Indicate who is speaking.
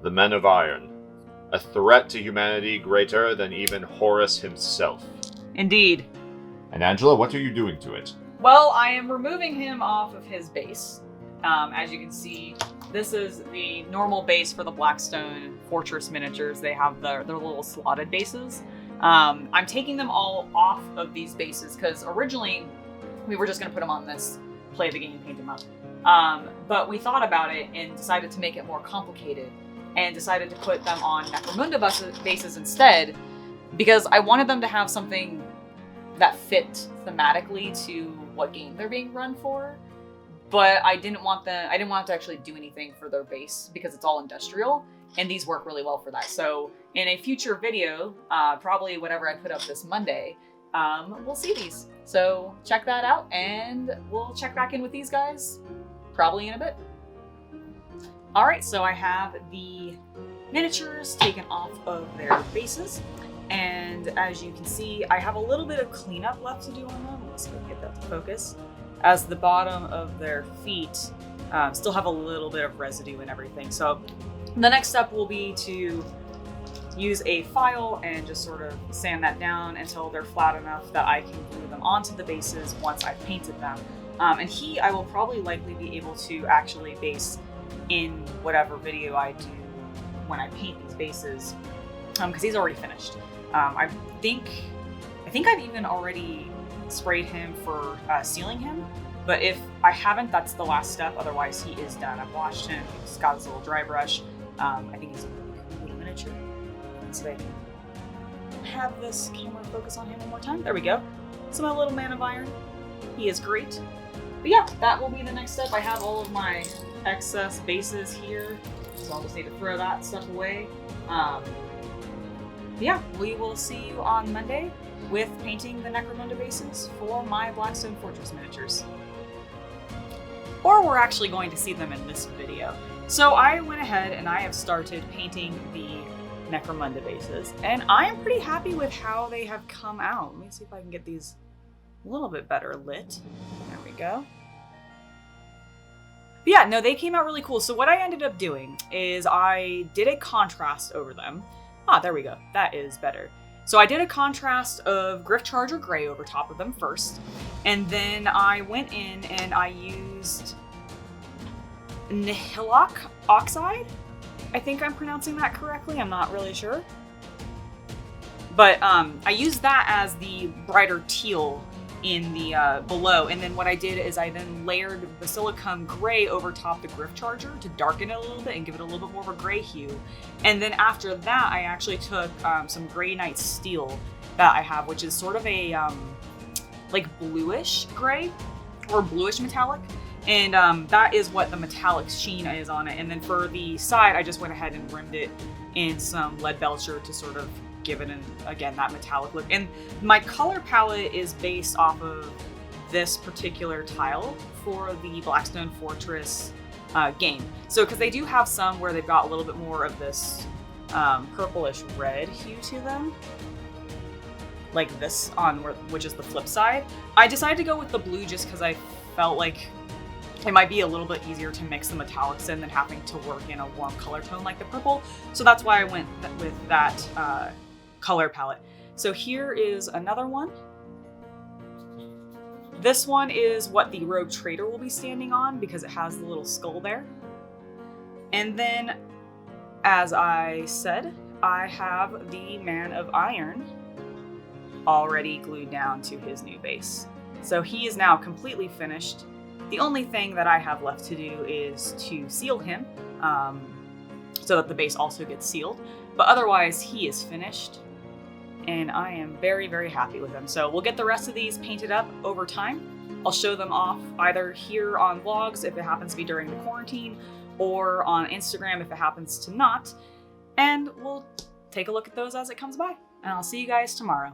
Speaker 1: The Men of Iron. A threat to humanity greater than even Horus himself.
Speaker 2: Indeed.
Speaker 1: And Angela, what are you doing to it?
Speaker 2: Well, I am removing him off of his base. As you can see, this is the normal base for the Blackstone Fortress miniatures. They have their little slotted bases. I'm taking them all off of these bases because originally we were just going to put them on this, play the game, paint them up. But we thought about it and decided to make it more complicated and decided to put them on Necromunda bases instead because I wanted them to have something that fit thematically to what game they're being run for. But I didn't want to actually do anything for their base because it's all industrial and these work really well for that. So in a future video, probably whatever I put up this Monday, we'll see these. So check that out and we'll check back in with these guys probably in a bit. All right, so I have the miniatures taken off of their bases. And as you can see, I have a little bit of cleanup left to do on them. Let's go get that to focus. As the bottom of their feet still have a little bit of residue and everything. So the next step will be to use a file and just sort of sand that down until they're flat enough that I can glue them onto the bases once I've painted them. And I will probably likely be able to actually base in whatever video I do when I paint these bases, because he's already finished. I think I've even already sprayed him for sealing him, but if I haven't, that's the last step. Otherwise, he is done. I've washed him. He's got his little dry brush. I think he's a really cool little miniature. So I can have this camera focus on him one more time. There we go. So my little man of iron. He is great. But yeah, that will be the next step. I have all of my excess bases here, so I'll just need to throw that stuff away. Yeah, we will see you on Monday with painting the Necromunda bases for my Blackstone Fortress miniatures. Or we're actually going to see them in this video. So I went ahead and I have started painting the Necromunda bases, and I am pretty happy with how they have come out. Let me see if I can get these a little bit better lit. There we go. But yeah, no, they came out really cool. So what I ended up doing is I did a contrast over them. Ah, there we go. That is better. So I did a contrast of Gryph-Charger gray over top of them first, and then I went in and I used Nihilakh Oxide. I think I'm pronouncing that correctly. I'm not really sure. But I used that as the brighter teal in the below, and then what I did is I then layered Basilicanum gray over top the Gryph-Charger to darken it a little bit and give it a little bit more of a gray hue. And then after that, I actually took some Grey Knight Steel that I have, which is sort of a like bluish gray or bluish metallic, and that is what the metallic sheen is on it. And then for the side, I just went ahead and rimmed it in some Leadbelcher to sort of give it again that metallic look. And my color palette is based off of this particular tile for the Blackstone Fortress game. So because they do have some where they've got a little bit more of this purplish red hue to them, like this which is the flip side. I decided to go with the blue just because I felt like it might be a little bit easier to mix the metallics in than having to work in a warm color tone like the purple. So that's why I went with that color palette. So here is another one. This one is what the Rogue Trader will be standing on because it has the little skull there. And then, as I said, I have the Man of Iron already glued down to his new base. So he is now completely finished. The only thing that I have left to do is to seal him so that the base also gets sealed. But otherwise, he is finished, and I am very, very happy with him. So we'll get the rest of these painted up over time. I'll show them off either here on vlogs if it happens to be during the quarantine, or on Instagram if it happens to not. And we'll take a look at those as it comes by. And I'll see you guys tomorrow.